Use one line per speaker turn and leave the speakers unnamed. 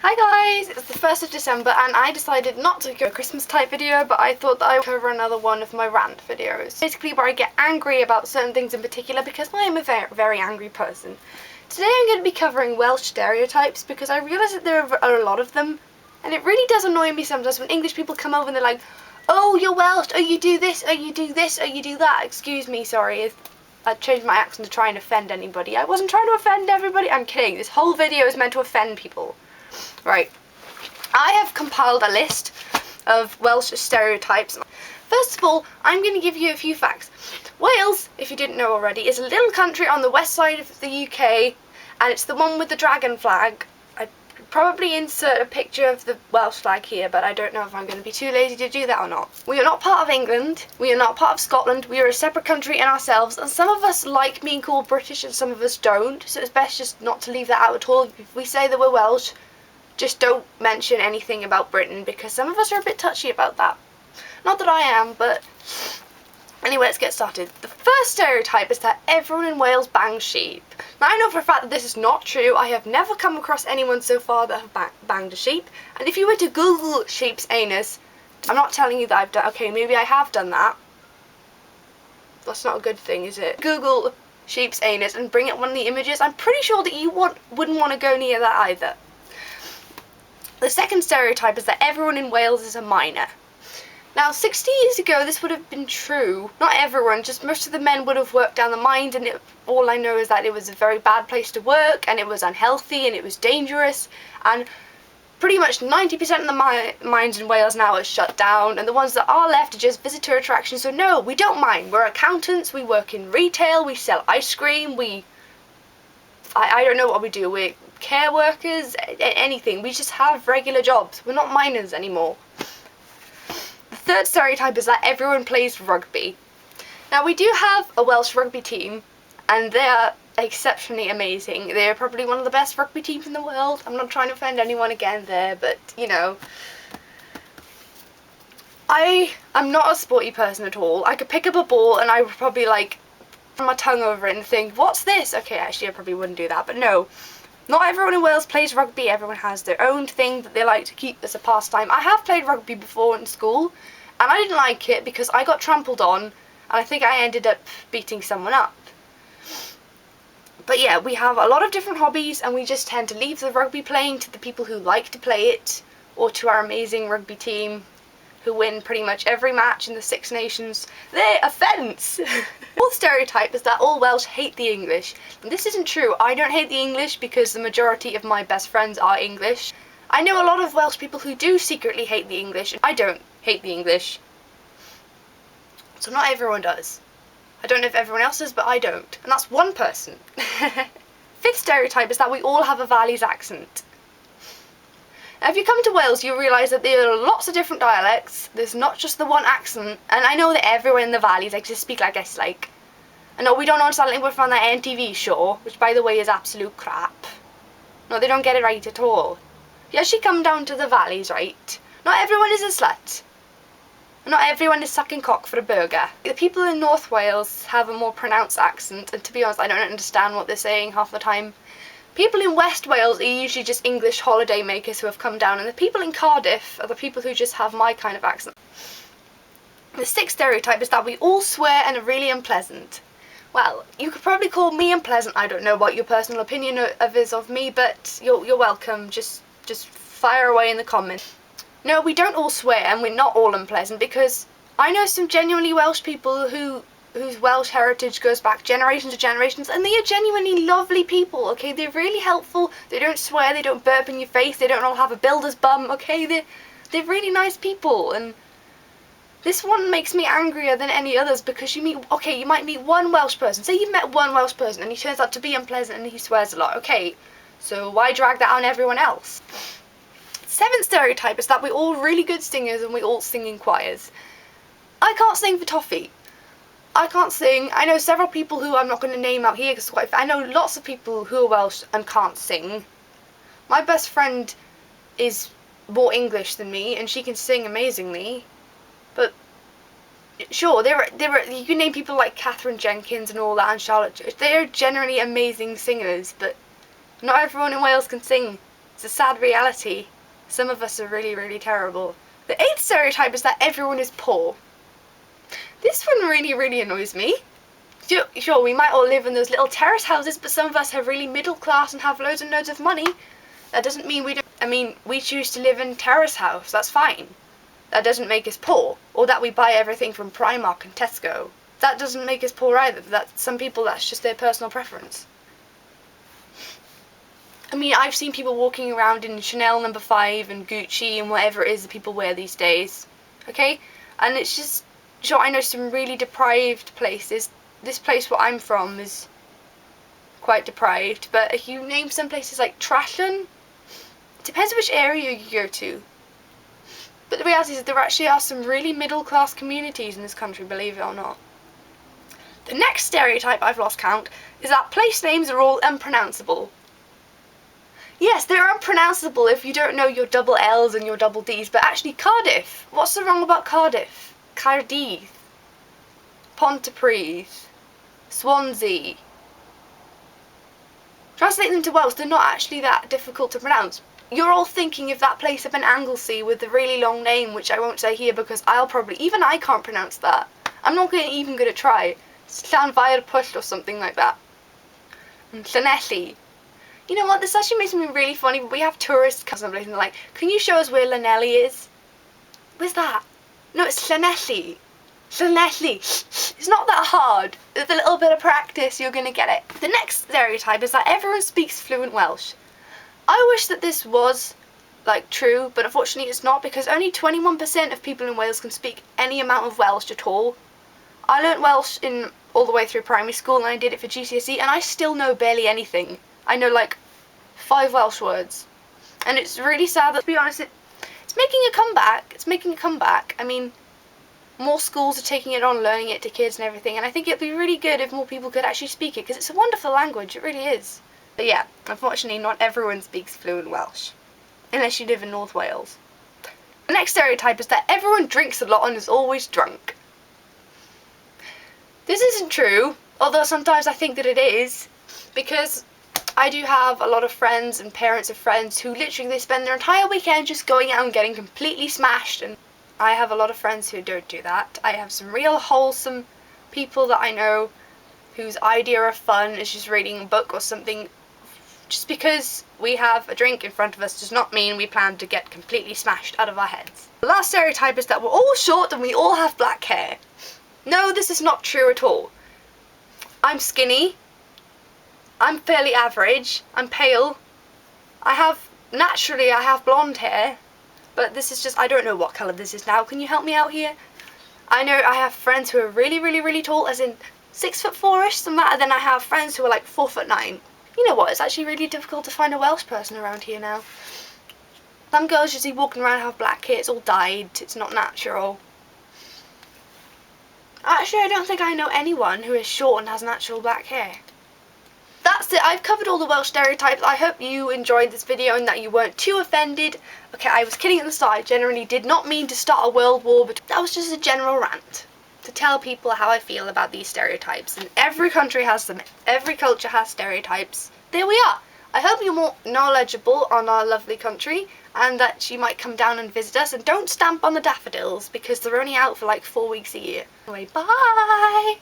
Hi guys, it's the 1st of December and I decided not to go a Christmas type video, but I thought that I would cover another one of my rant videos. Basically where I get angry about certain things in particular because I am a very angry person. Today I'm going to be covering Welsh stereotypes because I realise that there are a lot of them, and it really does annoy me sometimes when English people come over and they're like, oh, you're Welsh, oh, you do this, oh, you do this, oh, you do that. Excuse me, sorry if I changed my accent to try and offend anybody. I wasn't trying to offend everybody. I'm kidding. This whole video is meant to offend people. Right, I have compiled a list of Welsh stereotypes. First of all, I'm going to give you a few facts. Wales, if you didn't know already, is a little country on the west side of the UK, and it's the one with the dragon flag. I'd probably insert a picture of the Welsh flag here, but I don't know if I'm going to be too lazy to do that or not. We are not part of England, we are not part of Scotland, we are a separate country in ourselves, and some of us like being called British and some of us don't, so it's best just not to leave that out at all. If we say that we're Welsh, just don't mention anything about Britain, because some of us are a bit touchy about that. Not that I am, but anyway, let's get started. The first stereotype is that everyone in Wales bangs sheep. Now, I know for a fact that this is not true. I have never come across anyone so far that have banged a sheep. And if you were to Google sheep's anus, I'm not telling you that I've done, okay, maybe I have done that. That's not a good thing, is it? Google sheep's anus and bring up one of the images. I'm pretty sure that you wouldn't want to go near that either. The second stereotype is that everyone in Wales is a miner. Now, 60 years ago, this would have been true. Not everyone, just most of the men would have worked down the mines, and all I know is that it was a very bad place to work, and it was unhealthy, and it was dangerous, and pretty much 90% of the mines in Wales now are shut down, and the ones that are left are just visitor attractions. So no, we don't mine. We're accountants, we work in retail, we sell ice cream, I don't know what we do. We're care workers, anything. We just have regular jobs. We're not miners anymore. The third stereotype is that everyone plays rugby. Now, we do have a Welsh rugby team, and they are exceptionally amazing. They're probably one of the best rugby teams in the world. I'm not trying to offend anyone again there, but, you know, I am not a sporty person at all. I could pick up a ball and I would probably, like, my tongue over it and think, what's this? Okay, actually I probably wouldn't do that, but no. Not everyone in Wales plays rugby. Everyone has their own thing that they like to keep as a pastime. I have played rugby before in school, and I didn't like it because I got trampled on, and I think I ended up beating someone up. But yeah, we have a lot of different hobbies, and we just tend to leave the rugby playing to the people who like to play it, or to our amazing rugby team, who win pretty much every match in the Six Nations. Their offence! The fourth stereotype is that all Welsh hate the English. And this isn't true. I don't hate the English because the majority of my best friends are English. I know a lot of Welsh people who do secretly hate the English, and I don't hate the English. So not everyone does. I don't know if everyone else does, but I don't. And that's one person. Fifth stereotype is that we all have a Valleys accent. Now, if you come to Wales, you'll realise that there are lots of different dialects. There's not just the one accent, and I know that everyone in the valleys likes to speak like this, like. I know we don't understand language from that NTV show, which by the way is absolute crap. No, they don't get it right at all. If you actually come down to the valleys, right, not everyone is a slut. Not everyone is sucking cock for a burger. The people in North Wales have a more pronounced accent, and to be honest, I don't understand what they're saying half the time. People in West Wales are usually just English holiday makers who have come down, and the people in Cardiff are the people who just have my kind of accent. The sixth stereotype is that we all swear and are really unpleasant. Well, you could probably call me unpleasant. I don't know what your personal opinion is of me, but you're welcome. Just fire away in the comments. No, we don't all swear, and we're not all unpleasant, because I know some genuinely Welsh people whose Welsh heritage goes back generations to generations, and they are genuinely lovely people, okay? They're really helpful, they don't swear, they don't burp in your face, they don't all have a builder's bum, okay? They're really nice people, and this one makes me angrier than any others, because you might meet one Welsh person, say you've met one Welsh person, and he turns out to be unpleasant and he swears a lot, okay? So why drag that on everyone else? Seventh stereotype is that we're all really good singers and we all sing in choirs. I can't sing for toffee. I can't sing. I know several people who I'm not going to name out here because I know lots of people who are Welsh and can't sing. My best friend is more English than me and she can sing amazingly. But sure, you can name people like Catherine Jenkins and all that, and Charlotte. They are generally amazing singers, but not everyone in Wales can sing. It's a sad reality. Some of us are really, really terrible. The 8th stereotype is that everyone is poor. This one really, really annoys me. Sure, we might all live in those little terrace houses, but some of us are really middle class and have loads and loads of money. That doesn't mean we don't. I mean, we choose to live in terrace house. That's fine. That doesn't make us poor, or that we buy everything from Primark and Tesco. That doesn't make us poor either. Some people, that's just their personal preference. I mean, I've seen people walking around in Chanel No. 5 and Gucci and whatever it is that people wear these days. Okay? And it's just, sure, I know some really deprived places. This place where I'm from is quite deprived, but if you name some places like Trashland, it depends which area you go to. But the reality is that there actually are some really middle class communities in this country, believe it or not. The next stereotype, I've lost count, is that place names are all unpronounceable. Yes, they're unpronounceable if you don't know your double L's and your double D's, but actually Cardiff, what's so wrong about Cardiff? Cardiff, Pontypridd, Swansea. Translate them to Welsh, they're not actually that difficult to pronounce. You're all thinking of that place up in Anglesey with the really long name, which I won't say here because even I can't pronounce that. I'm not even going to try. Llanfairpwll or something like that. And Llanelli. You know what, this actually makes me really funny, but we have tourists come someplace and they're like, can you show us where Llanelli is? Where's that? No, it's Llanelli. Llanelli. It's not that hard. With a little bit of practice, you're going to get it. The next stereotype is that everyone speaks fluent Welsh. I wish that this was, true, but unfortunately it's not, because only 21% of people in Wales can speak any amount of Welsh at all. I learnt Welsh all the way through primary school, and I did it for GCSE, and I still know barely anything. I know, 5 Welsh words. And it's really sad that, to be honest, it's making a comeback. It's making a comeback. I mean, more schools are taking it on, learning it to kids and everything, and I think it'd be really good if more people could actually speak it, because it's a wonderful language, it really is. But yeah, unfortunately not everyone speaks fluent Welsh, unless you live in North Wales. The next stereotype is that everyone drinks a lot and is always drunk. This isn't true, although sometimes I think that it is, because I do have a lot of friends and parents of friends who literally they spend their entire weekend just going out and getting completely smashed, and I have a lot of friends who don't do that. I have some real wholesome people that I know whose idea of fun is just reading a book or something. Just because we have a drink in front of us does not mean we plan to get completely smashed out of our heads. The last stereotype is that we're all short and we all have black hair. No, this is not true at all. I'm skinny. I'm fairly average. I'm pale. Naturally I have blonde hair. But this is just, I don't know what colour this is now. Can you help me out here? I know I have friends who are really, really, really tall, as in 6'4"-ish, and then I have friends who are 4'9". You know what, it's actually really difficult to find a Welsh person around here now. Some girls you see walking around have black hair, it's all dyed, it's not natural. Actually, I don't think I know anyone who is short and has natural black hair. That's it, I've covered all the Welsh stereotypes. I hope you enjoyed this video and that you weren't too offended. Okay, I was kidding at the start, I generally did not mean to start a world war, but that was just a general rant to tell people how I feel about these stereotypes. And every country has them, every culture has stereotypes. There we are. I hope you're more knowledgeable on our lovely country and that you might come down and visit us, and don't stamp on the daffodils because they're only out for 4 weeks a year. Anyway, bye!